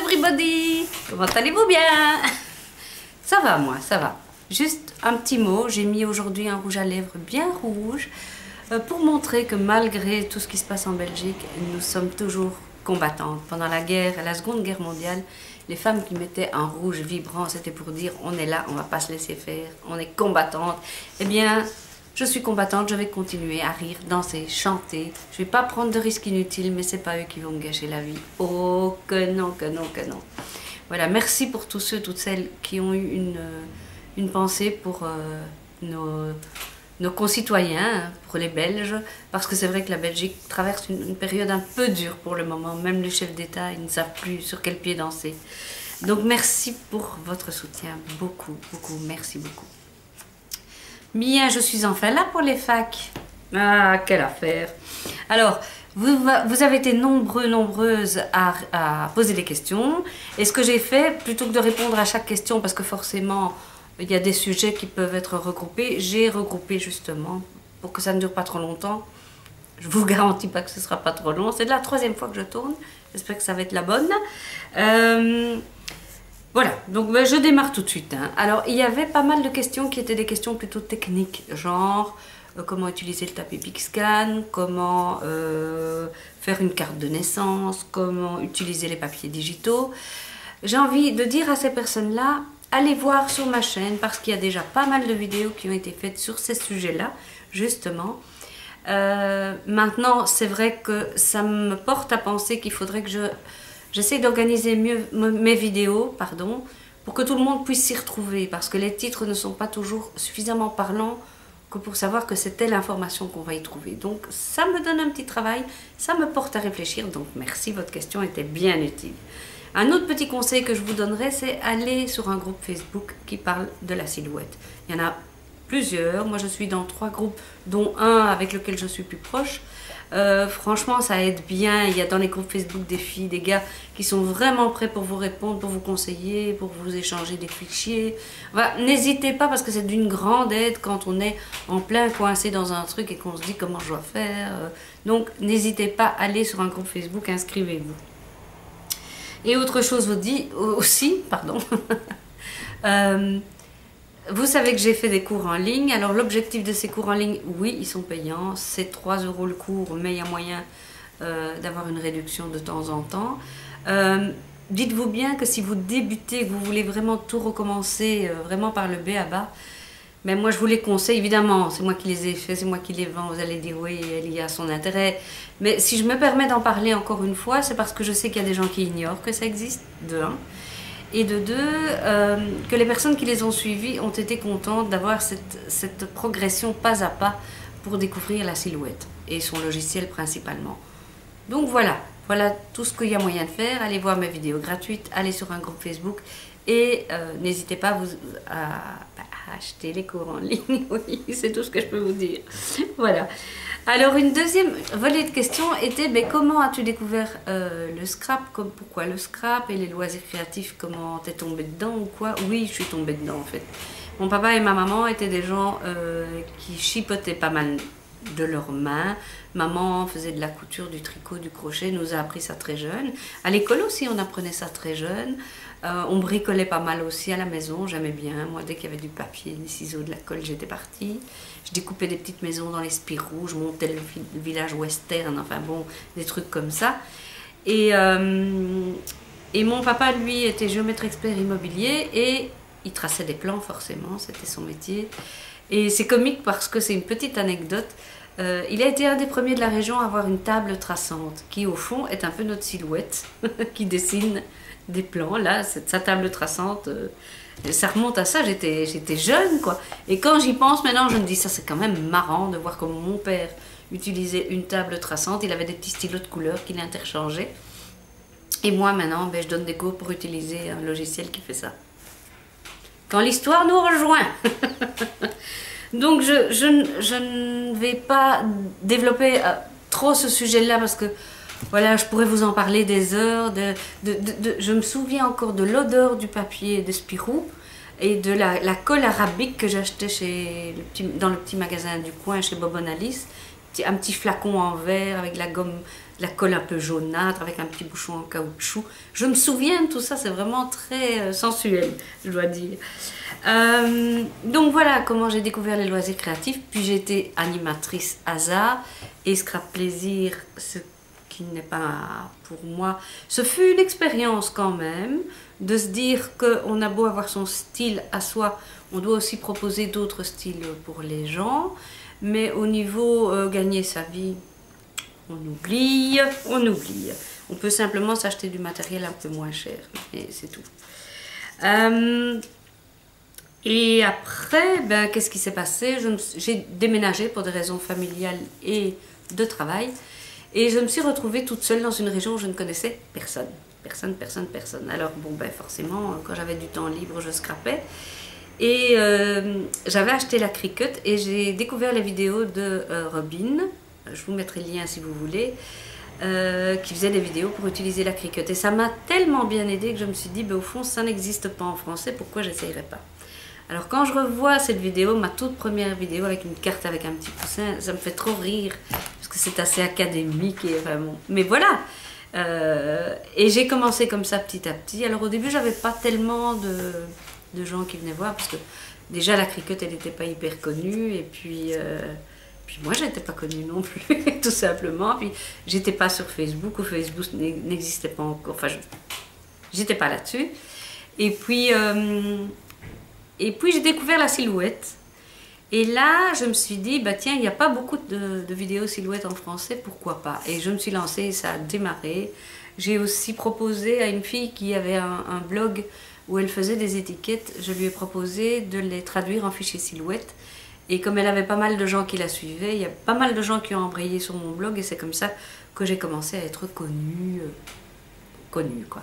everybody! Comment allez-vous bien? Ça va moi, ça va. Juste un petit mot, j'ai mis aujourd'hui un rouge à lèvres bien rouge pour montrer que malgré tout ce qui se passe en Belgique, nous sommes toujours combattantes. Pendant la Seconde Guerre mondiale, les femmes qui mettaient un rouge vibrant, c'était pour dire on est là, on va pas se laisser faire, on est combattantes. Eh bien, je suis combattante, je vais continuer à rire, danser, chanter. Je vais pas prendre de risques inutiles, mais c'est pas eux qui vont me gâcher la vie. Oh, que non, que non, que non. Voilà, merci pour tous ceux, toutes celles qui ont eu une pensée pour nos concitoyens, pour les Belges, parce que c'est vrai que la Belgique traverse une période un peu dure pour le moment. Même les chefs d'État, ils ne savent plus sur quel pied danser. Donc merci pour votre soutien, beaucoup, beaucoup, merci beaucoup. Bien, je suis enfin là pour les facs. Ah, quelle affaire! Alors, vous avez été nombreuses à poser des questions. Et ce que j'ai fait, plutôt que de répondre à chaque question, parce que forcément, il y a des sujets qui peuvent être regroupés, j'ai regroupé justement, pour que ça ne dure pas trop longtemps. Je vous garantis pas que ce sera pas trop long. C'est la 3e fois que je tourne. J'espère que ça va être la bonne. Voilà, donc ben, je démarre tout de suite. Hein. Alors, il y avait pas mal de questions qui étaient des questions plutôt techniques, genre comment utiliser le tapis Pixscan, comment faire une carte de naissance, comment utiliser les papiers digitaux. J'ai envie de dire à ces personnes-là, allez voir sur ma chaîne parce qu'il y a déjà pas mal de vidéos qui ont été faites sur ces sujets-là, justement. Maintenant, c'est vrai que ça me porte à penser qu'il faudrait que j'essaie d'organiser mieux mes vidéos, pardon, pour que tout le monde puisse s'y retrouver, parce que les titres ne sont pas toujours suffisamment parlants que pour savoir que c'est telle information qu'on va y trouver. Donc ça me donne un petit travail, ça me porte à réfléchir, donc merci, votre question était bien utile. Un autre petit conseil que je vous donnerais, c'est aller sur un groupe Facebook qui parle de la silhouette. Il y en a plusieurs, moi je suis dans 3 groupes, dont un avec lequel je suis plus proche. Franchement, ça aide bien. Il y a dans les groupes Facebook des filles, des gars qui sont vraiment prêts pour vous répondre, pour vous conseiller, pour vous échanger des fichiers. Voilà, n'hésitez pas parce que c'est d'une grande aide quand on est en plein coincé dans un truc et qu'on se dit comment je dois faire. Donc, n'hésitez pas à aller sur un groupe Facebook, inscrivez-vous. Et autre chose aussi, pardon. Vous savez que j'ai fait des cours en ligne. Alors l'objectif de ces cours en ligne, oui, ils sont payants. C'est 3 € le cours, mais il y a moyen d'avoir une réduction de temps en temps. Dites-vous bien que si vous débutez, que vous voulez vraiment tout recommencer, vraiment par le B à bas, mais moi je vous les conseille, évidemment, c'est moi qui les ai faits, c'est moi qui les vends, vous allez dire oui, elle y a son intérêt. Mais si je me permets d'en parler encore une fois, c'est parce que je sais qu'il y a des gens qui ignorent que ça existe, de 1. Et de 2, que les personnes qui les ont suivis ont été contentes d'avoir cette progression pas à pas pour découvrir la silhouette et son logiciel principalement. Donc voilà tout ce qu'il y a moyen de faire. Allez voir mes vidéos gratuites, allez sur un groupe Facebook et n'hésitez pas à acheter les cours en ligne. Oui, c'est tout ce que je peux vous dire. Voilà. Alors une deuxième volée de questions était mais comment as-tu découvert le scrap, pourquoi le scrap et les loisirs créatifs, comment t'es tombée dedans ou quoi? Oui, je suis tombée dedans en fait. Mon papa et ma maman étaient des gens qui chipotaient pas mal de leurs mains. Maman faisait de la couture, du tricot, du crochet, nous a appris ça très jeune. À l'école aussi on apprenait ça très jeune. On bricolait pas mal aussi à la maison, j'aimais bien. Moi, dès qu'il y avait du papier, des ciseaux, de la colle, j'étais partie. Je découpais des petites maisons dans les Spirou, je montais le village western, enfin bon, des trucs comme ça. Et mon papa, lui, était géomètre expert immobilier et il traçait des plans, forcément, c'était son métier. Et c'est comique parce que c'est une petite anecdote. Il a été un des premiers de la région à avoir une table traçante, qui au fond est un peu notre silhouette, qui dessine des plans, là, sa table traçante, ça remonte à ça, j'étais jeune, quoi. Et quand j'y pense maintenant, je me dis, ça c'est quand même marrant de voir comment mon père utilisait une table traçante, il avait des petits stylos de couleur qu'il interchangeait. Et moi, maintenant, ben, je donne des cours pour utiliser un logiciel qui fait ça. Quand l'histoire nous rejoint. Donc, je ne vais pas développer trop ce sujet-là parce que voilà, je pourrais vous en parler des heures. Je me souviens encore de l'odeur du papier de Spirou et de la colle arabique que j'achetais dans le petit magasin du coin chez Bobon Alice. Un petit flacon en verre avec la gomme la colle un peu jaunâtre avec un petit bouchon en caoutchouc. Je me souviens de tout ça, c'est vraiment très sensuel, je dois dire. Donc voilà comment j'ai découvert les loisirs créatifs. Puis j'ai été animatrice ASA et Scrap Plaisir, ce qui n'est pas pour moi. Ce fut une expérience quand même, de se dire qu'on a beau avoir son style à soi, on doit aussi proposer d'autres styles pour les gens. Mais au niveau gagner sa vie, on oublie, on oublie. On peut simplement s'acheter du matériel un peu moins cher, et c'est tout. Et après, ben, qu'est-ce qui s'est passé? J'ai déménagé pour des raisons familiales et de travail. Et je me suis retrouvée toute seule dans une région où je ne connaissais personne. Personne. Alors bon, ben forcément, quand j'avais du temps libre, je scrapais. Et j'avais acheté la Cricut et j'ai découvert les vidéos de Robin. Je vous mettrai le lien si vous voulez. Qui faisait des vidéos pour utiliser la Cricut. Et ça m'a tellement bien aidé que je me suis dit, ben, au fond, ça n'existe pas en français, pourquoi j'essayerais pas? Alors quand je revois cette vidéo, ma toute première vidéo avec une carte avec un petit coussin, ça me fait trop rire, parce que c'est assez académique et vraiment... Mais voilà. Et j'ai commencé comme ça petit à petit. Alors au début, j'avais pas tellement de gens qui venaient voir, parce que déjà la Cricut, elle n'était pas hyper connue, et puis moi, je n'étais pas connue non plus, tout simplement. Puis j'étais pas sur Facebook, ou Facebook n'existait pas encore, enfin, j'étais pas là-dessus. Et puis j'ai découvert la silhouette. Et là, je me suis dit, bah tiens, il n'y a pas beaucoup de vidéos silhouettes en français, pourquoi pas? Et je me suis lancée et ça a démarré. J'ai aussi proposé à une fille qui avait un blog où elle faisait des étiquettes, je lui ai proposé de les traduire en fichier silhouette. Et comme elle avait pas mal de gens qui la suivaient, il y a pas mal de gens qui ont embrayé sur mon blog et c'est comme ça que j'ai commencé à être connue quoi.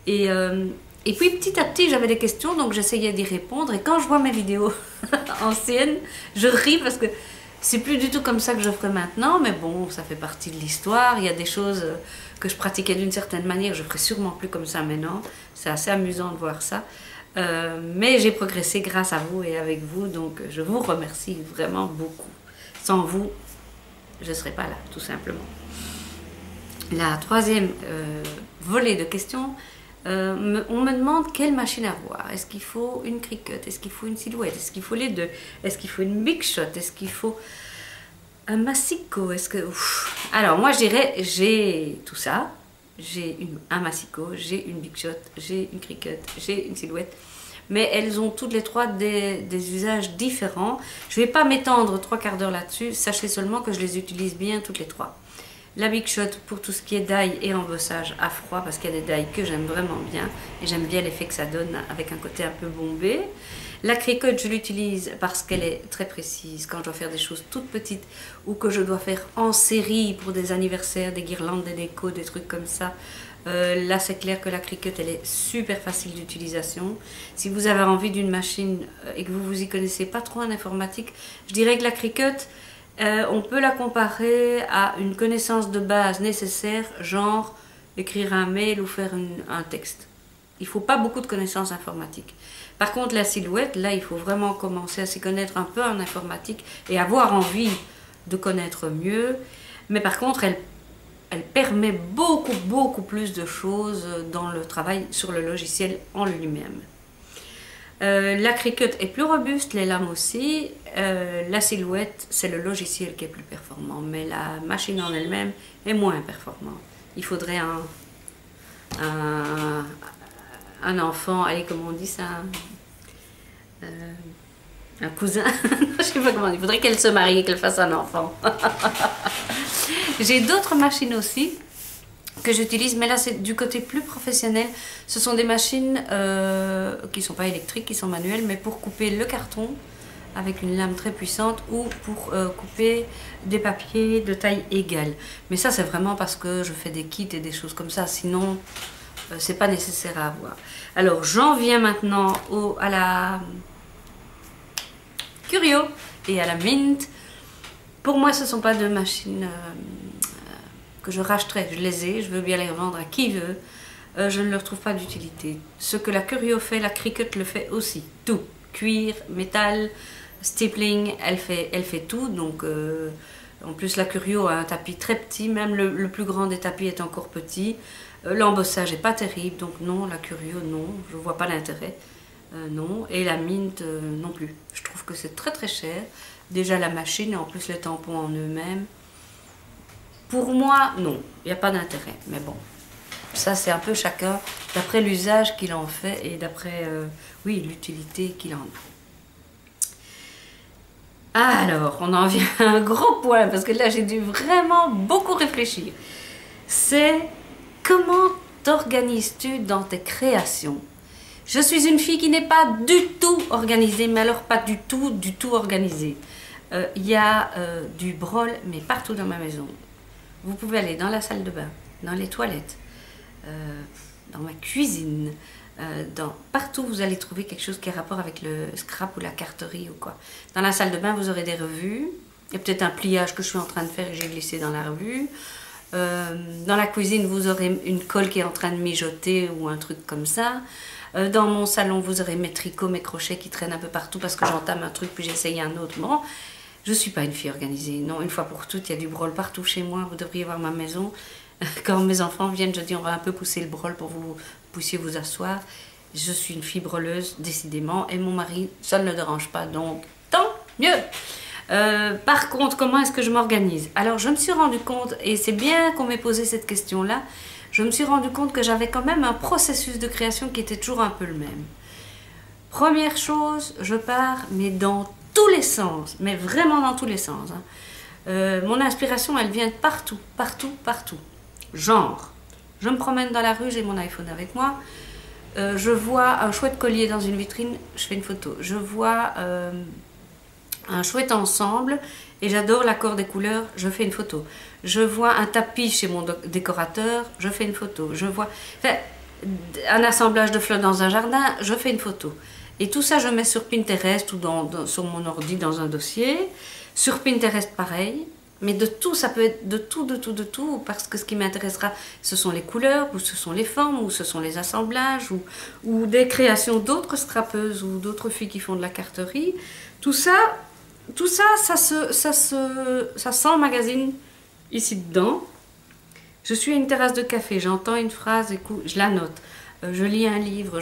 Et puis petit à petit j'avais des questions, donc j'essayais d'y répondre, et quand je vois mes vidéos anciennes, je ris parce que c'est plus du tout comme ça que je ferais maintenant, mais bon, ça fait partie de l'histoire. Il y a des choses que je pratiquais d'une certaine manière, je ferais sûrement plus comme ça maintenant. C'est assez amusant de voir ça. Mais j'ai progressé grâce à vous et avec vous, donc je vous remercie vraiment beaucoup. Sans vous, je ne serais pas là, tout simplement. La troisième volée de questions, on me demande quelle machine avoir. Est-ce qu'il faut une Cricut? Est-ce qu'il faut une silhouette? Est-ce qu'il faut les deux? Est-ce qu'il faut une Big Shot? Est-ce qu'il faut un Massico? Alors moi je dirais, j'ai tout ça. J'ai un Massico, j'ai une Big Shot, j'ai une Cricut, j'ai une silhouette. Mais elles ont toutes les trois des usages différents. Je ne vais pas m'étendre 3/4 d'heure là-dessus. Sachez seulement que je les utilise bien toutes les trois. La Big Shot pour tout ce qui est die et embossage à froid, parce qu'il y a des die que j'aime vraiment bien. Et j'aime bien l'effet que ça donne avec un côté un peu bombé. La Cricut, je l'utilise parce qu'elle est très précise quand je dois faire des choses toutes petites ou que je dois faire en série pour des anniversaires, des guirlandes, des décos, des trucs comme ça. Là, c'est clair que la Cricut, elle est super facile d'utilisation. Si vous avez envie d'une machine et que vous vous y connaissez pas trop en informatique, je dirais que la Cricut, on peut la comparer à une connaissance de base nécessaire, genre écrire un mail ou faire un texte. Il ne faut pas beaucoup de connaissances informatiques. Par contre, la silhouette, là, il faut vraiment commencer à s'y connaître un peu en informatique et avoir envie de connaître mieux. Mais par contre, elle permet beaucoup plus de choses dans le travail sur le logiciel en lui-même. La Cricut est plus robuste, les lames aussi. La silhouette, c'est le logiciel qui est plus performant, mais la machine en elle-même est moins performante. Il faudrait un enfant, allez, comment on dit ça, un cousin, je sais pas comment, il faudrait qu'elle se marie et qu'elle fasse un enfant. J'ai d'autres machines aussi que j'utilise, mais là c'est du côté plus professionnel. Ce sont des machines qui ne sont pas électriques, qui sont manuelles, mais pour couper le carton avec une lame très puissante ou pour couper des papiers de taille égale. Mais ça c'est vraiment parce que je fais des kits et des choses comme ça, sinon c'est pas nécessaire à avoir. Alors j'en viens maintenant à la Curio et à la Mint. Pour moi ce ne sont pas deux machines que je rachèterais, je les ai, je veux bien les revendre à qui veut. Je ne leur trouve pas d'utilité. Ce que la Curio fait, la Cricut le fait aussi. Tout. Cuir, métal, stippling, elle fait tout. Donc En plus, la Curio a un tapis très petit, même le plus grand des tapis est encore petit. L'embossage n'est pas terrible, donc non, la Curio, non, je ne vois pas l'intérêt. Non, et la Mint non plus. Je trouve que c'est très très cher. Déjà la machine et en plus les tampons en eux-mêmes. Pour moi, non, il n'y a pas d'intérêt. Mais bon, ça c'est un peu chacun d'après l'usage qu'il en fait et d'après oui, l'utilité qu'il en a. Alors, on en vient à un gros point parce que là j'ai dû vraiment beaucoup réfléchir. C'est comment t'organises-tu dans tes créations? Je suis une fille qui n'est pas du tout organisée, mais alors pas du tout organisée. Il y a du brol, mais partout dans ma maison. Vous pouvez aller dans la salle de bain, dans les toilettes, dans ma cuisine, partout vous allez trouver quelque chose qui a rapport avec le scrap ou la carterie ou quoi. Dans la salle de bain, vous aurez des revues. Il y a peut-être un pliage que je suis en train de faire et j'ai glissé dans la revue. Dans la cuisine, vous aurez une colle qui est en train de mijoter ou un truc comme ça. Dans mon salon, vous aurez mes tricots, mes crochets qui traînent un peu partout parce que j'entame un truc puis j'essaye un autre. Bon, je ne suis pas une fille organisée. Non, une fois pour toutes, il y a du brol partout chez moi. Vous devriez voir ma maison. Quand mes enfants viennent, je dis on va un peu pousser le brol pour que vous puissiez vous asseoir. Je suis une fille broleuse, décidément. Et mon mari, ça ne le dérange pas, donc tant mieux. Par contre, comment est-ce que je m'organise? Alors, je me suis rendu compte, et c'est bien qu'on m'ait posé cette question-là, je me suis rendu compte que j'avais quand même un processus de création qui était toujours un peu le même. Première chose, je pars, mais dans tous les sens, mais vraiment dans tous les sens. Mon inspiration, elle vient de partout, partout, partout. Genre, je me promène dans la rue, j'ai mon iPhone avec moi, je vois un chouette collier dans une vitrine, je fais une photo. Je vois un chouette ensemble et j'adore l'accord des couleurs, je fais une photo. Je vois un tapis chez mon décorateur, je fais une photo. Je vois un assemblage de fleurs dans un jardin, je fais une photo. Et tout ça, je mets sur Pinterest ou sur mon ordi dans un dossier. Sur Pinterest, pareil. Mais de tout, ça peut être de tout, parce que ce qui m'intéressera, ce sont les couleurs, ou ce sont les formes, ou ce sont les assemblages, ou des créations d'autres scrapeuses, ou d'autres filles qui font de la carterie. Tout ça s'emmagasine ici dedans. Je suis à une terrasse de café, j'entends une phrase, écoute, je la note. Je lis un livre,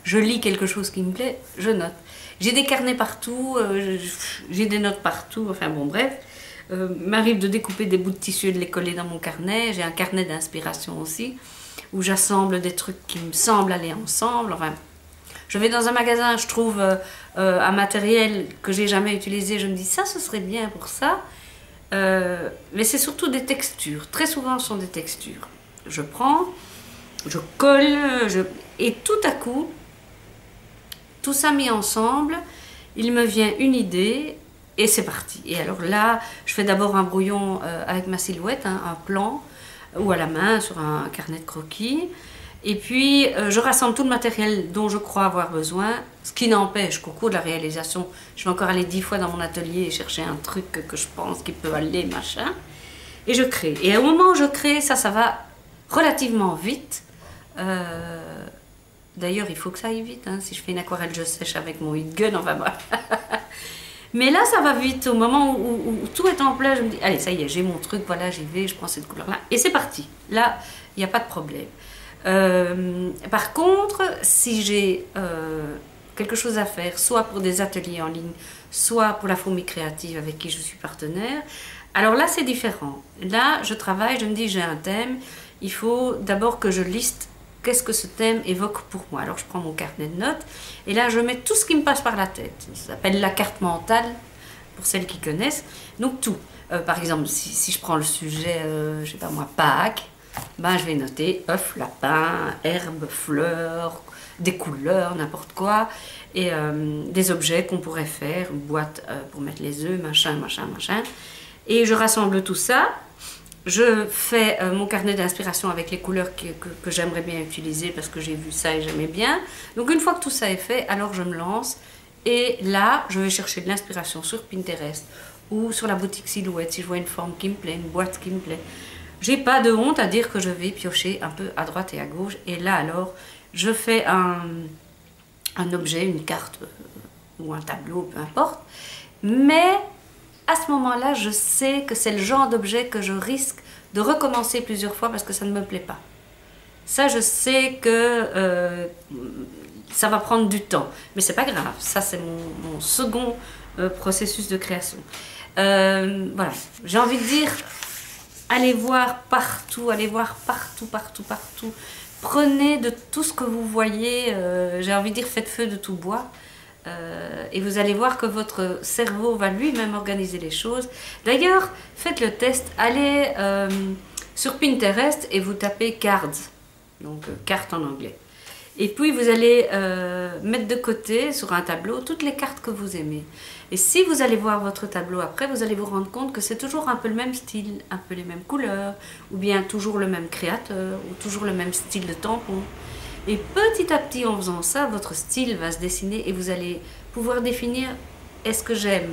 je lis quelque chose qui me plaît, je note. J'ai des carnets partout, j'ai des notes partout, enfin bon bref. M'arrive de découper des bouts de tissu et de les coller dans mon carnet. J'ai un carnet d'inspiration aussi, où j'assemble des trucs qui me semblent aller ensemble. Enfin, je vais dans un magasin, je trouve un matériel que j'ai jamais utilisé, je me dis ça, ce serait bien pour ça. Mais c'est surtout des textures. Très souvent, ce sont des textures. Je prends, je colle, et tout à coup, tout ça mis ensemble, il me vient une idée et c'est parti. Et alors là, je fais d'abord un brouillon avec ma silhouette, un plan, ou à la main sur un carnet de croquis. Et puis, je rassemble tout le matériel dont je crois avoir besoin, ce qui n'empêche qu'au cours de la réalisation, je vais encore aller 10 fois dans mon atelier et chercher un truc que je pense qui peut aller, machin. Et je crée. Et au moment où je crée, ça va relativement vite. D'ailleurs, il faut que ça aille vite. Hein. Si je fais une aquarelle, je sèche avec mon heat gun, enfin bref. Mais là, ça va vite. Au moment où tout est en place, je me dis, allez, ça y est, j'ai mon truc, voilà, j'y vais, je prends cette couleur-là. Et c'est parti. Là, il n'y a pas de problème. Par contre, si j'ai quelque chose à faire, soit pour des ateliers en ligne, soit pour la fourmi créative avec qui je suis partenaire, alors là, c'est différent. Là, je travaille, je me dis, j'ai un thème, il faut d'abord que je liste qu'est-ce que ce thème évoque pour moi. Alors je prends mon carnet de notes et là je mets tout ce qui me passe par la tête. Ça s'appelle la carte mentale pour celles qui connaissent. Donc tout. Par exemple, si je prends le sujet, je sais pas moi, Pâques, ben, je vais noter œufs, lapin, herbes, fleurs, des couleurs, n'importe quoi. Et des objets qu'on pourrait faire, une boîte pour mettre les œufs, machin, machin, machin. Et je rassemble tout ça. Je fais mon carnet d'inspiration avec les couleurs que j'aimerais bien utiliser parce que j'ai vu ça et j'aimais bien. Donc une fois que tout ça est fait, alors je me lance et là, je vais chercher de l'inspiration sur Pinterest ou sur la boutique Silhouette si je vois une forme qui me plaît, une boîte qui me plaît. J'ai pas de honte à dire que je vais piocher un peu à droite et à gauche et là alors, je fais un objet, une carte ou un tableau, peu importe, mais à ce moment-là, je sais que c'est le genre d'objet que je risque de recommencer plusieurs fois parce que ça ne me plaît pas. Ça, je sais que ça va prendre du temps, mais c'est pas grave. Ça, c'est mon second processus de création. Voilà, j'ai envie de dire, allez voir partout, partout. Prenez de tout ce que vous voyez, j'ai envie de dire, faites feu de tout bois. Et vous allez voir que votre cerveau va lui-même organiser les choses. D'ailleurs, faites le test, allez sur Pinterest et vous tapez cards, donc cartes en anglais. Et puis vous allez mettre de côté sur un tableau toutes les cartes que vous aimez. Et si vous allez voir votre tableau après, vous allez vous rendre compte que c'est toujours un peu le même style, un peu les mêmes couleurs, ou bien toujours le même créateur, ou toujours le même style de tampon. Et petit à petit, en faisant ça, votre style va se dessiner et vous allez pouvoir définir: est-ce que j'aime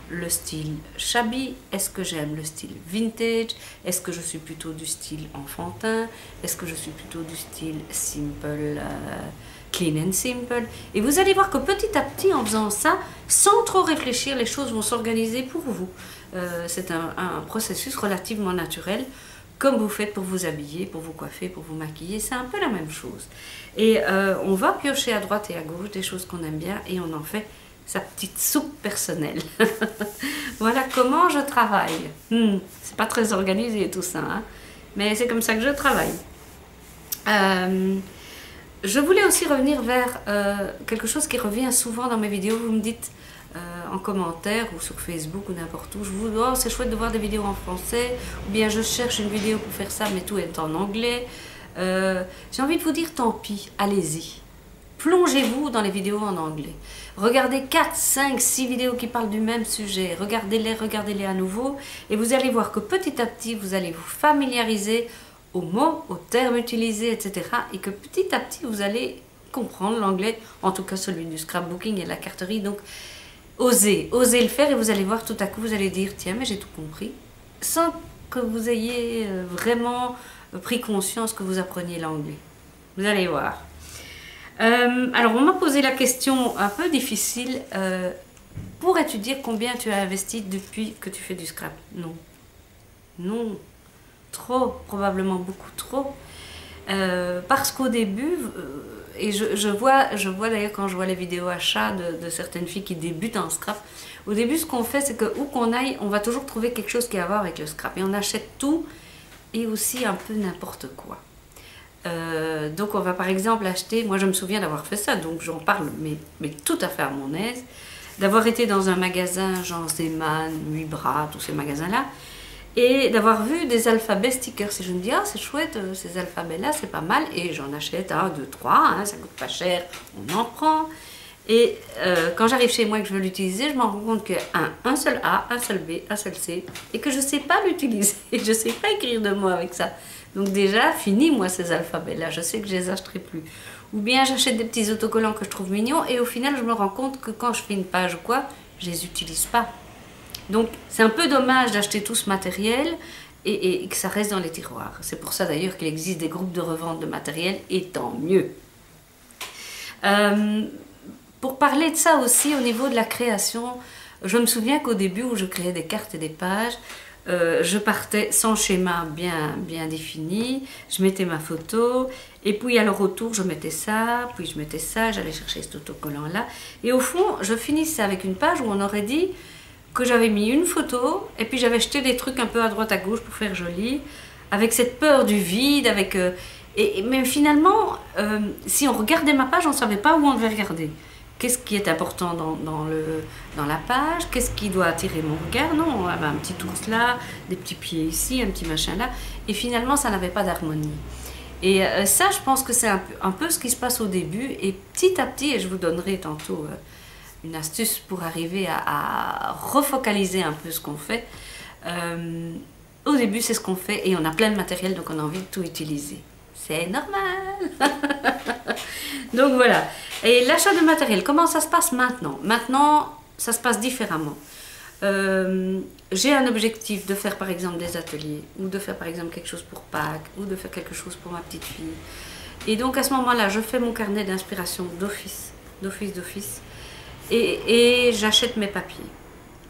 le style shabby, est-ce que j'aime le style vintage, est-ce que je suis plutôt du style enfantin, est-ce que je suis plutôt du style simple, clean and simple. Et vous allez voir que petit à petit, en faisant ça, sans trop réfléchir, les choses vont s'organiser pour vous. C'est un processus relativement naturel, comme vous faites pour vous habiller, pour vous coiffer, pour vous maquiller, c'est un peu la même chose. Et on va piocher à droite et à gauche des choses qu'on aime bien et on en fait sa petite soupe personnelle. Voilà comment je travaille. C'est pas très organisé tout ça, hein, mais c'est comme ça que je travaille. Je voulais aussi revenir vers quelque chose qui revient souvent dans mes vidéos. Vous me dites en commentaire ou sur Facebook ou n'importe où, je vous dis: oh, c'est chouette de voir des vidéos en français, ou bien je cherche une vidéo pour faire ça mais tout est en anglais. J'ai envie de vous dire: tant pis, allez-y. Plongez-vous dans les vidéos en anglais. Regardez 4, 5, 6 vidéos qui parlent du même sujet. Regardez-les à nouveau. Et vous allez voir que petit à petit, vous allez vous familiariser aux mots, aux termes utilisés, etc. Et que petit à petit, vous allez comprendre l'anglais, en tout cas celui du scrapbooking et de la carterie. Donc, osez le faire et vous allez voir, tout à coup, vous allez dire: tiens, mais j'ai tout compris. Sans que vous ayez vraiment pris conscience que vous appreniez l'anglais. Vous allez voir. Alors, on m'a posé la question un peu difficile. Pourrais-tu dire combien tu as investi depuis que tu fais du scrap? Non. Non. Trop. Probablement beaucoup trop. Parce qu'au début, et je vois d'ailleurs quand je vois les vidéos achats de certaines filles qui débutent en scrap, au début, ce qu'on fait, c'est que où qu'on aille, on va toujours trouver quelque chose qui a à voir avec le scrap. Et on achète tout et aussi un peu n'importe quoi. Donc on va par exemple acheter, moi je me souviens d'avoir fait ça, donc j'en parle mais tout à fait à mon aise, d'avoir été dans un magasin genre Zeman, Mibra, tous ces magasins-là, et d'avoir vu des alphabets stickers. Et je me dis: ah, c'est chouette, ces alphabets-là, c'est pas mal, et j'en achète 1, 2, 3, hein, ça coûte pas cher, on en prend. Et quand j'arrive chez moi et que je veux l'utiliser, je me rends compte qu'il y a un seul A, un seul B, un seul C, et que je ne sais pas l'utiliser, je ne sais pas écrire de mots avec ça. Donc déjà, fini moi ces alphabets-là, je sais que je ne les achèterai plus. Ou bien j'achète des petits autocollants que je trouve mignons, et au final, je me rends compte que quand je fais une page ou quoi, je ne les utilise pas. Donc c'est un peu dommage d'acheter tout ce matériel et que ça reste dans les tiroirs. C'est pour ça d'ailleurs qu'il existe des groupes de revente de matériel, et tant mieux. Pour parler de ça aussi au niveau de la création, je me souviens qu'au début où je créais des cartes et des pages, je partais sans schéma bien défini, je mettais ma photo, et puis à le retour je mettais ça, puis je mettais ça, j'allais chercher cet autocollant là, et au fond je finissais avec une page où on aurait dit que j'avais mis une photo, et puis j'avais jeté des trucs un peu à droite à gauche pour faire joli, avec cette peur du vide, mais finalement, si on regardait ma page, on ne savait pas où on devait regarder. Qu'est-ce qui est important dans la page? Qu'est-ce qui doit attirer mon regard? Non, on avait un petit ours là, des petits pieds ici, un petit machin là. Et finalement, ça n'avait pas d'harmonie. Et ça, je pense que c'est un peu ce qui se passe au début. Et petit à petit, et je vous donnerai tantôt une astuce pour arriver à refocaliser un peu ce qu'on fait. Au début, c'est ce qu'on fait et on a plein de matériel, donc on a envie de tout utiliser. C'est normal. Donc voilà. Et l'achat de matériel, comment ça se passe maintenant? Maintenant, ça se passe différemment. J'ai un objectif de faire par exemple des ateliers, ou de faire par exemple quelque chose pour Pâques, ou de faire quelque chose pour ma petite fille. Et donc à ce moment-là, je fais mon carnet d'inspiration d'office, et j'achète mes papiers.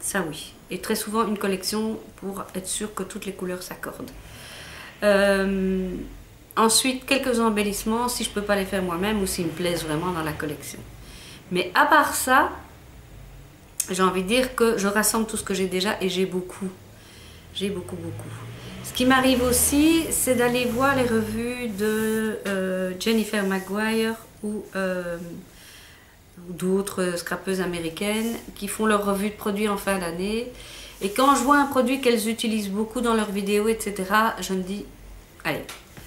Ça oui. Et très souvent une collection pour être sûr que toutes les couleurs s'accordent. Ensuite, quelques embellissements si je ne peux pas les faire moi-même ou s'ils me plaisent vraiment dans la collection. Mais à part ça, j'ai envie de dire que je rassemble tout ce que j'ai déjà et j'ai beaucoup. J'ai beaucoup. Ce qui m'arrive aussi, c'est d'aller voir les revues de Jennifer Maguire ou d'autres scrapeuses américaines qui font leurs revues de produits en fin d'année. Et quand je vois un produit qu'elles utilisent beaucoup dans leurs vidéos, etc., je me dis, allez,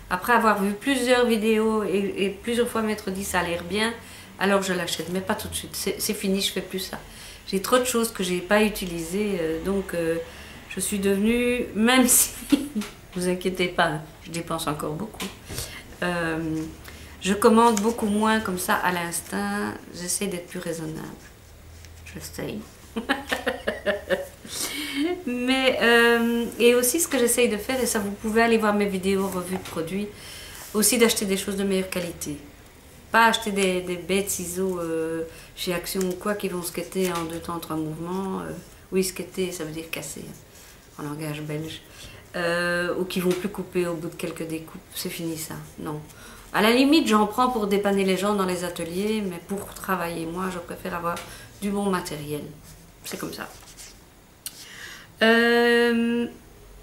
après avoir vu plusieurs vidéos et plusieurs fois m'être dit ça a l'air bien, alors je l'achète, mais pas tout de suite, c'est fini, je fais plus ça. J'ai trop de choses que je n'ai pas utilisées, donc je suis devenue, même si, vous inquiétez pas, je dépense encore beaucoup, je commande beaucoup moins comme ça à l'instinct, j'essaie d'être plus raisonnable, j'essaye. Mais, et aussi ce que j'essaye de faire, et ça vous pouvez aller voir mes vidéos revues de produits, aussi d'acheter des choses de meilleure qualité. Pas acheter des bêtes ciseaux chez Action ou quoi qui vont skater en 2 temps 3 mouvements. Oui, skater, ça veut dire casser, en langage belge. Ou qui vont plus couper au bout de quelques découpes. C'est fini ça, non. À la limite, j'en prends pour dépanner les gens dans les ateliers, mais pour travailler, moi, je préfère avoir du bon matériel. C'est comme ça.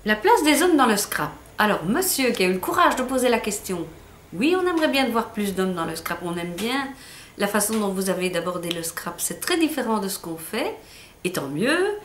La place des hommes dans le scrap. Alors, monsieur qui a eu le courage de poser la question, oui, on aimerait bien voir plus d'hommes dans le scrap. On aime bien la façon dont vous avez d'aborder le scrap. C'est très différent de ce qu'on fait, et tant mieux.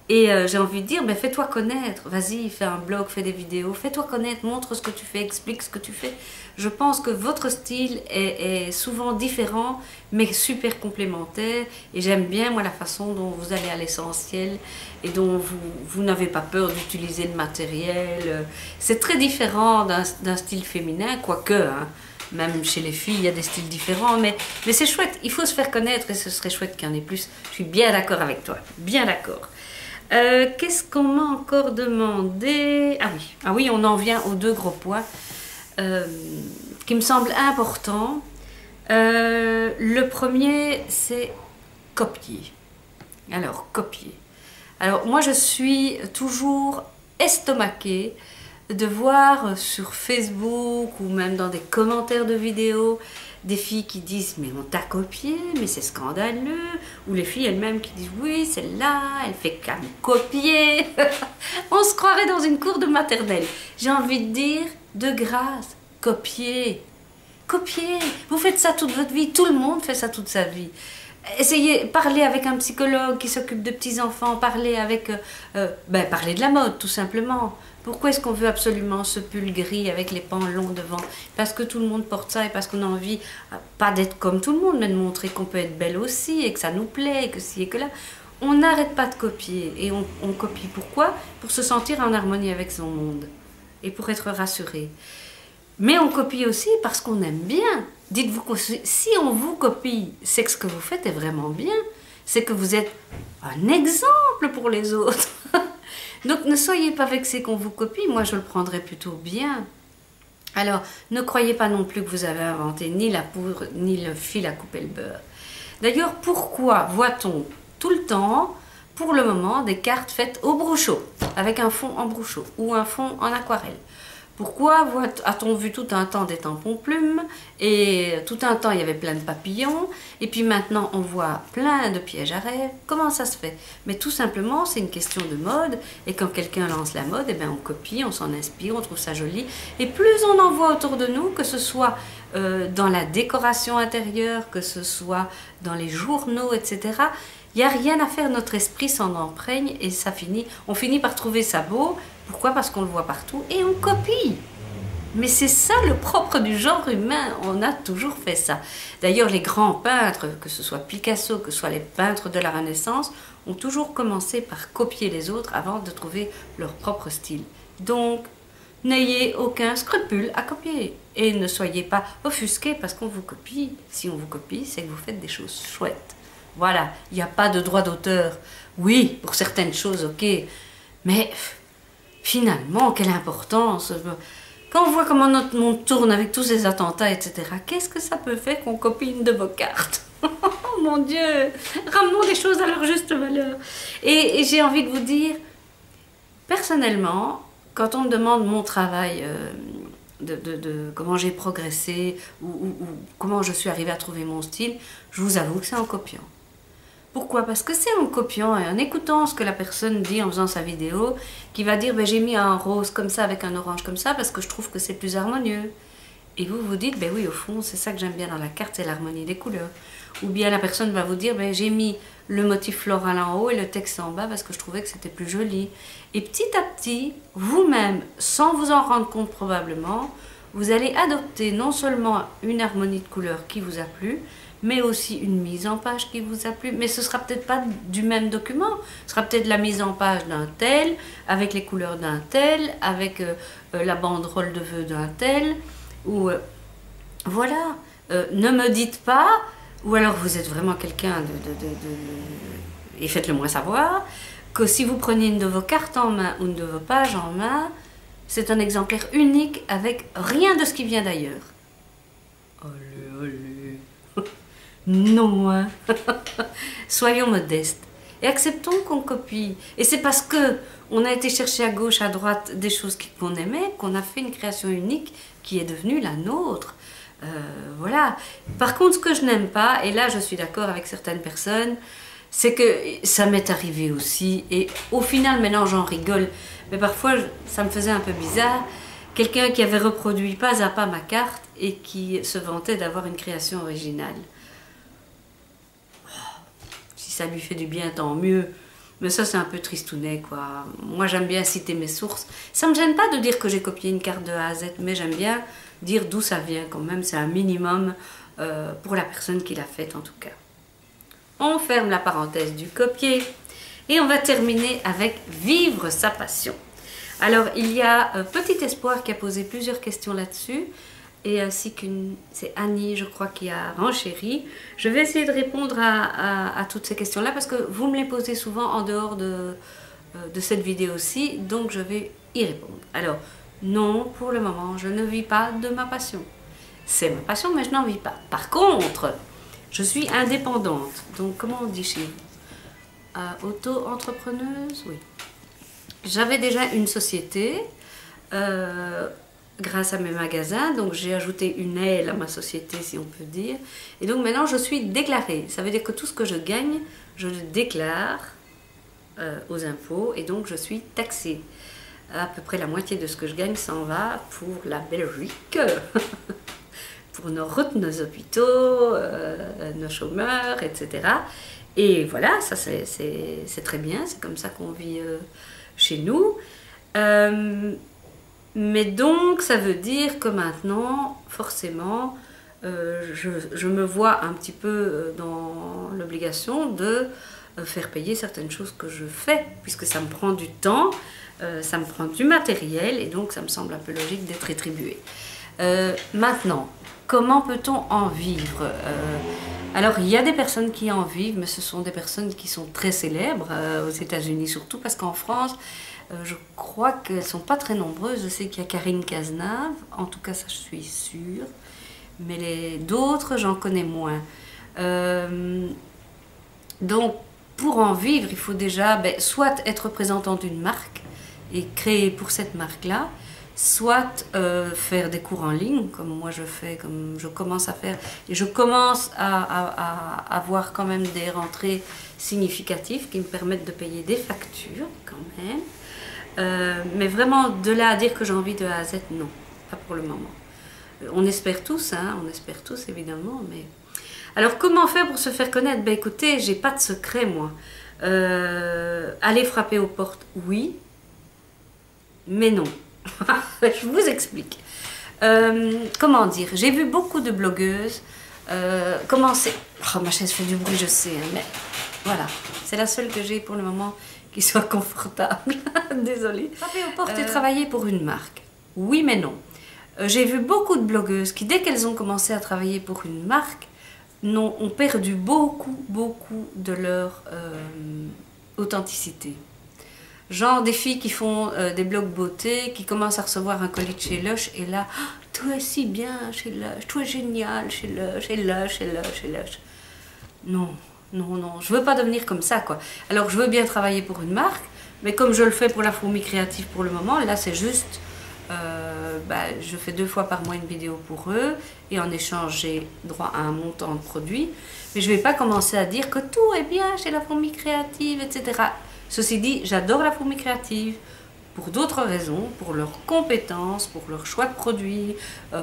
Et j'ai envie de dire, ben, fais-toi connaître. Vas-y, fais un blog, fais des vidéos. Fais-toi connaître, montre ce que tu fais, explique ce que tu fais. Je pense que votre style est souvent différent, mais super complémentaire. Et j'aime bien, moi, la façon dont vous allez à l'essentiel et dont vous n'avez pas peur d'utiliser le matériel. C'est très différent d'un style féminin, quoique, hein, même chez les filles, il y a des styles différents. Mais c'est chouette, il faut se faire connaître et ce serait chouette qu'il y en ait plus. Je suis bien d'accord avec toi, bien d'accord. Qu'est-ce qu'on m'a encore demandé? Ah oui, on en vient aux 2 gros points qui me semblent importants. Le premier, c'est copier. Alors, copier. Alors, moi, je suis toujours estomaquée de voir sur Facebook ou même dans des commentaires de vidéos des filles qui disent mais on t'a copié, mais c'est scandaleux, ou les filles elles-mêmes qui disent oui celle-là elle fait qu'à me copier. On se croirait dans une cour de maternelle. J'ai envie de dire de grâce, copier, vous faites ça toute votre vie, tout le monde fait ça toute sa vie. Essayez, parler avec un psychologue qui s'occupe de petits-enfants, parler de la mode tout simplement. Pourquoi est-ce qu'on veut absolument ce pull gris avec les pans longs devant? Parce que tout le monde porte ça et parce qu'on a envie, pas d'être comme tout le monde, mais de montrer qu'on peut être belle aussi et que ça nous plaît, et que ci et que là. On n'arrête pas de copier et on copie. Pourquoi? Pour se sentir en harmonie avec son monde et pour être rassuré. Mais on copie aussi parce qu'on aime bien. Dites-vous que si on vous copie, c'est que ce que vous faites est vraiment bien. C'est que vous êtes un exemple pour les autres. Donc ne soyez pas vexés qu'on vous copie, moi je le prendrais plutôt bien. Alors ne croyez pas non plus que vous avez inventé ni la poudre ni le fil à couper le beurre. D'ailleurs, pourquoi voit-on tout le temps, pour le moment, des cartes faites au brochot, avec un fond en brochot ou un fond en aquarelle? Pourquoi a-t-on vu tout un temps des tampons plumes et tout un temps il y avait plein de papillons et puis maintenant on voit plein de pièges à rêve? Comment ça se fait? Mais tout simplement c'est une question de mode et quand quelqu'un lance la mode, eh bien, on copie, on s'en inspire, on trouve ça joli et plus on en voit autour de nous, que ce soit dans la décoration intérieure, que ce soit dans les journaux, etc. Il n'y a rien à faire, notre esprit s'en imprègne et ça finit, on finit par trouver ça beau. Pourquoi? Parce qu'on le voit partout et on copie. Mais c'est ça le propre du genre humain, on a toujours fait ça. D'ailleurs, les grands peintres, que ce soit Picasso, que ce soit les peintres de la Renaissance, ont toujours commencé par copier les autres avant de trouver leur propre style. Donc, n'ayez aucun scrupule à copier. Et ne soyez pas offusqués parce qu'on vous copie. Si on vous copie, c'est que vous faites des choses chouettes. Voilà, il n'y a pas de droit d'auteur. Oui, pour certaines choses, ok, mais finalement, quelle importance! Quand on voit comment notre monde tourne avec tous ces attentats, etc., qu'est-ce que ça peut faire qu'on copie une de vos cartes? Oh mon Dieu, ramenons les choses à leur juste valeur. Et j'ai envie de vous dire, personnellement, quand on me demande mon travail, de comment j'ai progressé ou comment je suis arrivée à trouver mon style, je vous avoue que c'est en copiant. Pourquoi? Parce que c'est en copiant et en écoutant ce que la personne dit en faisant sa vidéo, qui va dire ben, j'ai mis un rose comme ça avec un orange comme ça parce que je trouve que c'est plus harmonieux. Et vous vous dites ben oui, au fond c'est ça que j'aime bien dans la carte, c'est l'harmonie des couleurs. Ou bien la personne va vous dire ben, j'ai mis le motif floral en haut et le texte en bas parce que je trouvais que c'était plus joli. Et petit à petit, vous-même, sans vous en rendre compte probablement, vous allez adopter non seulement une harmonie de couleurs qui vous a plu, mais aussi une mise en page qui vous a plu. Mais ce sera peut-être pas du même document. Ce sera peut-être la mise en page d'un tel, avec les couleurs d'un tel, avec la banderole de vœux d'un tel. Ou voilà. Ne me dites pas, ou alors vous êtes vraiment quelqu'un et faites-le moi savoir, que si vous prenez une de vos cartes en main ou une de vos pages en main, c'est un exemplaire unique avec rien de ce qui vient d'ailleurs. Allez, allez. Non, hein. Soyons modestes et acceptons qu'on copie. Et c'est parce que on a été chercher à gauche, à droite des choses qu'on aimait, qu'on a fait une création unique qui est devenue la nôtre. Voilà. Par contre, ce que je n'aime pas, et là je suis d'accord avec certaines personnes, c'est que ça m'est arrivé aussi, et au final maintenant j'en rigole, mais parfois ça me faisait un peu bizarre, quelqu'un qui avait reproduit pas à pas ma carte et qui se vantait d'avoir une création originale. Si ça lui fait du bien, tant mieux. Mais ça, c'est un peu tristounet, quoi. Moi, j'aime bien citer mes sources. Ça me gêne pas de dire que j'ai copié une carte de A à Z, mais j'aime bien dire d'où ça vient, quand même. C'est un minimum pour la personne qui l'a faite, en tout cas. On ferme la parenthèse du copier. Et on va terminer avec vivre sa passion. Alors, il y a Petit Espoir qui a posé plusieurs questions là-dessus. Et ainsi c'est Annie, je crois, qui a renchéri. Je vais essayer de répondre à toutes ces questions-là parce que vous me les posez souvent en dehors de cette vidéo-ci, donc je vais y répondre. Alors, non, pour le moment, je ne vis pas de ma passion. C'est ma passion, mais je n'en vis pas. Par contre, je suis indépendante. Donc, comment on dit chez vous? Auto-entrepreneuse, oui. J'avais déjà une société. Grâce à mes magasins, donc j'ai ajouté une aile à ma société, si on peut dire. Et donc maintenant, je suis déclarée. Ça veut dire que tout ce que je gagne, je le déclare aux impôts et donc je suis taxée. À peu près la moitié de ce que je gagne s'en va pour la Belgique, pour nos routes, nos hôpitaux, nos chômeurs, etc. Et voilà, ça c'est très bien, c'est comme ça qu'on vit chez nous. Mais donc, ça veut dire que maintenant, forcément, je me vois un petit peu dans l'obligation de faire payer certaines choses que je fais, puisque ça me prend du temps, ça me prend du matériel, et donc ça me semble un peu logique d'être rétribué. Maintenant, comment peut-on en vivre? Alors, il y a des personnes qui en vivent, mais ce sont des personnes qui sont très célèbres, aux États-Unis surtout, parce qu'en France, je crois qu'elles ne sont pas très nombreuses. Je sais qu'il y a Karine Cazenave, en tout cas ça je suis sûre, mais d'autres j'en connais moins. Donc pour en vivre, il faut déjà soit être représentant d'une marque et créer pour cette marque-là, soit faire des cours en ligne, comme moi je fais, comme je commence à faire, et je commence à avoir quand même des rentrées significatives qui me permettent de payer des factures quand même. Mais vraiment, de là à dire que j'ai envie de A à Z, non, pas pour le moment. On espère tous, hein, on espère tous évidemment, mais... Alors, comment faire pour se faire connaître? Ben écoutez, j'ai pas de secret, moi. Aller frapper aux portes, oui, mais non. Je vous explique. Comment dire? J'ai vu beaucoup de blogueuses commencer... Oh, ma chaise fait du bruit, je sais, hein, mais voilà. C'est la seule que j'ai pour le moment qui soit confortable. Désolée. Frapper aux portes et travailler pour une marque. Oui, mais non. J'ai vu beaucoup de blogueuses qui, dès qu'elles ont commencé à travailler pour une marque, ont perdu beaucoup de leur authenticité. Genre des filles qui font des blogs beauté, qui commencent à recevoir un colis de chez Lush, et là, oh, tout est si bien chez Lush, tout est génial chez Lush, chez Lush, chez Lush, chez Lush. Non, non, non, je veux pas devenir comme ça, quoi. Alors, je veux bien travailler pour une marque, mais comme je le fais pour la fourmi créative pour le moment, là, c'est juste, je fais 2 fois par mois une vidéo pour eux, et en échange, j'ai droit à un montant de produit. Mais je vais pas commencer à dire que tout est bien chez la fourmi créative, etc. Ceci dit, j'adore la fourmi créative pour d'autres raisons, pour leurs compétences, pour leur choix de produits,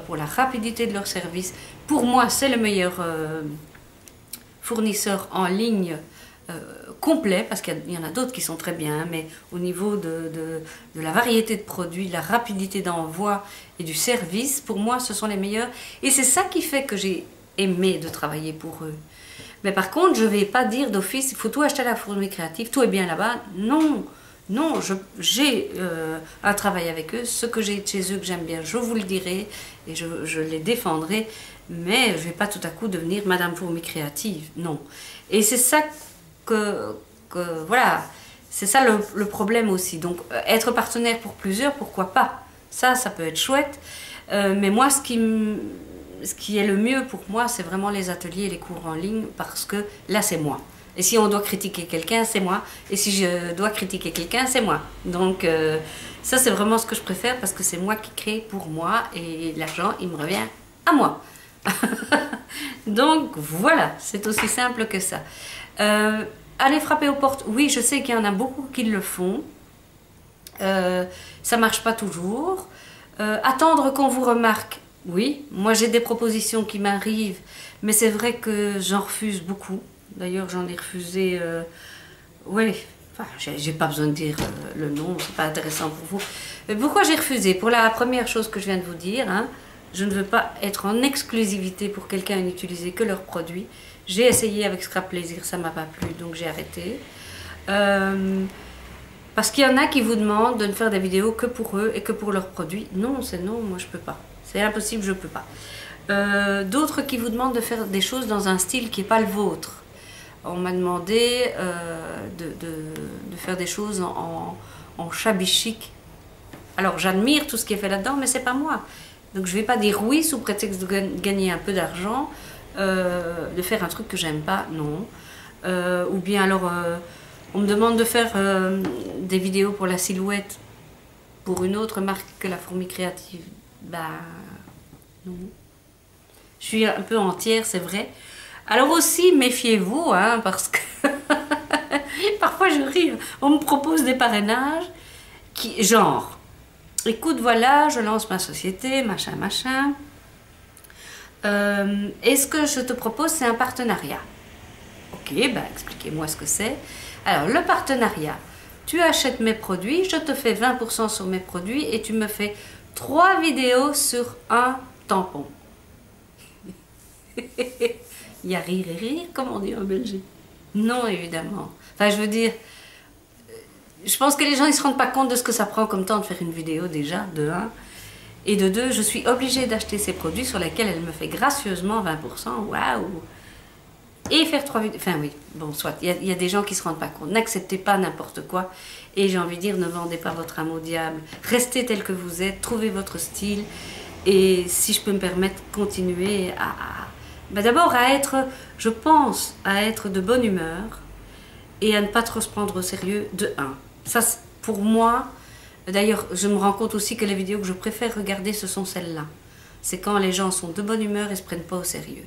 pour la rapidité de leur service. Pour moi, c'est le meilleur fournisseur en ligne complet, parce qu'il y en a d'autres qui sont très bien, mais au niveau de la variété de produits, la rapidité d'envoi et du service, pour moi, ce sont les meilleurs. Et c'est ça qui fait que j'ai aimé de travailler pour eux. Mais par contre, je ne vais pas dire d'office, il faut tout acheter à la fourmi créative, tout est bien là-bas. Non, non, j'ai un travail avec eux. Ce que j'ai de chez eux que j'aime bien, je vous le dirai et je les défendrai. Mais je ne vais pas tout à coup devenir Madame Fourmi Créative, non. Et c'est ça voilà, c'est ça le problème aussi. Donc, être partenaire pour plusieurs, pourquoi pas? Ça peut être chouette. Mais moi, ce qui est le mieux pour moi, c'est vraiment les ateliers et les cours en ligne, parce que là, c'est moi. Et si on doit critiquer quelqu'un, c'est moi. Et si je dois critiquer quelqu'un, c'est moi. Donc, ça, c'est vraiment ce que je préfère, parce que c'est moi qui crée pour moi, et l'argent, il me revient à moi. Donc, voilà, c'est aussi simple que ça. Aller frapper aux portes, oui, je sais qu'il y en a beaucoup qui le font. Ça marche pas toujours. Attendre qu'on vous remarque, oui. Moi, j'ai des propositions qui m'arrivent, mais c'est vrai que j'en refuse beaucoup. D'ailleurs, j'en ai refusé. Oui, enfin, j'ai pas besoin de dire le nom, c'est pas intéressant pour vous. Mais pourquoi j'ai refusé? Pour la première chose que je viens de vous dire, hein, je ne veux pas être en exclusivité pour quelqu'un et n'utiliser que leurs produits. J'ai essayé avec Scrap Plaisir, ça m'a pas plu, donc j'ai arrêté. Parce qu'il y en a qui vous demandent de ne faire des vidéos que pour eux et que pour leurs produits. Non, c'est non, moi je peux pas. C'est impossible, je peux pas. D'autres qui vous demandent de faire des choses dans un style qui n'est pas le vôtre. On m'a demandé de faire des choses en shabby chic. Alors j'admire tout ce qui est fait là-dedans, mais c'est pas moi. Donc je vais pas dire oui sous prétexte de gagner un peu d'argent, de faire un truc que j'aime pas, non. Ou bien alors on me demande de faire des vidéos pour la silhouette pour une autre marque que la Fourmi Créative. Bah non. Je suis un peu entière, c'est vrai. Alors aussi, méfiez-vous, hein, parce que parfois je ris. On me propose des parrainages qui, genre, écoute, voilà, je lance ma société, machin, machin. Et ce que je te propose, c'est un partenariat. Ok, bah expliquez-moi ce que c'est. Alors, le partenariat, tu achètes mes produits, je te fais 20% sur mes produits et tu me fais 3 vidéos sur un tampon. Il y a rire et rire, comme on dit en Belgique. Non, évidemment. Enfin, je veux dire, je pense que les gens ne se rendent pas compte de ce que ça prend comme temps de faire une vidéo déjà, de 1. Et de 2, je suis obligée d'acheter ces produits sur lesquels elle me fait gracieusement 20%. Waouh! Et faire 3 vidéos. Enfin oui, bon, soit. Il y a des gens qui ne se rendent pas compte. N'acceptez pas n'importe quoi. Et j'ai envie de dire, ne vendez pas votre âme au diable. Restez tel que vous êtes, trouvez votre style. Et si je peux me permettre, continuer d'abord à être, je pense, à être de bonne humeur et à ne pas trop se prendre au sérieux de 1. Ça, pour moi, d'ailleurs, je me rends compte aussi que les vidéos que je préfère regarder, ce sont celles-là. C'est quand les gens sont de bonne humeur et ne se prennent pas au sérieux.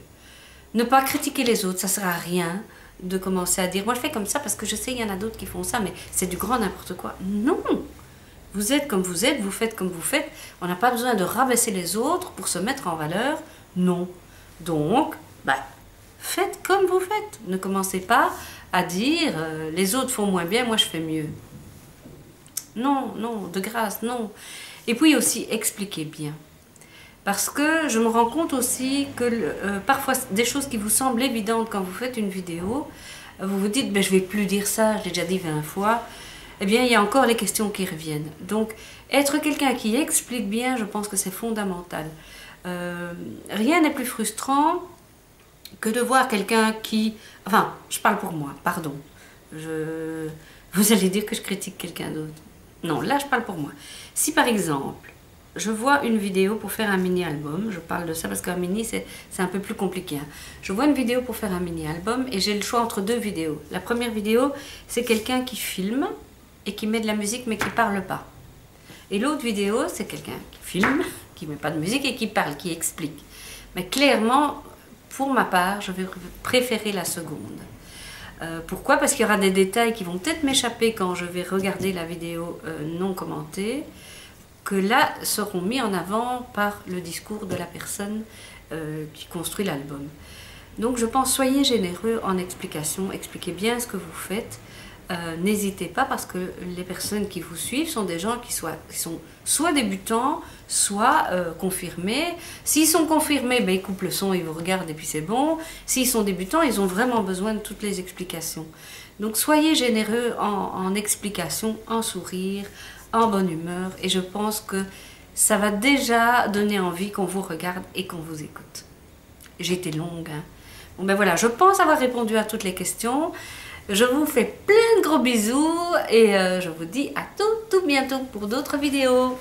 Ne pas critiquer les autres, ça ne sert à rien de commencer à dire « moi je fais comme ça parce que je sais qu'il y en a d'autres qui font ça, mais c'est du grand n'importe quoi ». Non! Vous êtes comme vous êtes, vous faites comme vous faites. On n'a pas besoin de rabaisser les autres pour se mettre en valeur. Non. Donc, faites comme vous faites. Ne commencez pas à dire les autres font moins bien, moi je fais mieux. Non, non, de grâce, non. Et puis aussi, expliquez bien. Parce que je me rends compte aussi que parfois, des choses qui vous semblent évidentes quand vous faites une vidéo, vous vous dites, je ne vais plus dire ça, je l'ai déjà dit 20 fois. Eh bien, il y a encore les questions qui reviennent. Donc, être quelqu'un qui explique bien, je pense que c'est fondamental. Rien n'est plus frustrant que de voir quelqu'un qui... Enfin, je parle pour moi, pardon. Vous allez dire que je critique quelqu'un d'autre. Non, là, je parle pour moi. Si, par exemple, je vois une vidéo pour faire un mini-album. Je parle de ça parce qu'un mini, c'est un peu plus compliqué. Hein. Je vois une vidéo pour faire un mini-album et j'ai le choix entre 2 vidéos. La première vidéo, c'est quelqu'un qui filme et qui met de la musique mais qui ne parle pas. Et l'autre vidéo, c'est quelqu'un qui filme, qui ne met pas de musique et qui parle, qui explique. Mais clairement, pour ma part, je vais préférer la seconde. Pourquoi? Parce qu'il y aura des détails qui vont peut-être m'échapper quand je vais regarder la vidéo non commentée, que là seront mis en avant par le discours de la personne qui construit l'album. Donc je pense, soyez généreux en explication, expliquez bien ce que vous faites. N'hésitez pas parce que les personnes qui vous suivent sont des gens qui sont soit débutants, soit confirmés. S'ils sont confirmés, ben, ils coupent le son, ils vous regardent et puis c'est bon. S'ils sont débutants, ils ont vraiment besoin de toutes les explications. Donc soyez généreux en explication, en sourire, en bonne humeur et je pense que ça va déjà donner envie qu'on vous regarde et qu'on vous écoute. J'ai été longue. Hein. Bon ben voilà, je pense avoir répondu à toutes les questions. Je vous fais plein de gros bisous et je vous dis à tout bientôt pour d'autres vidéos.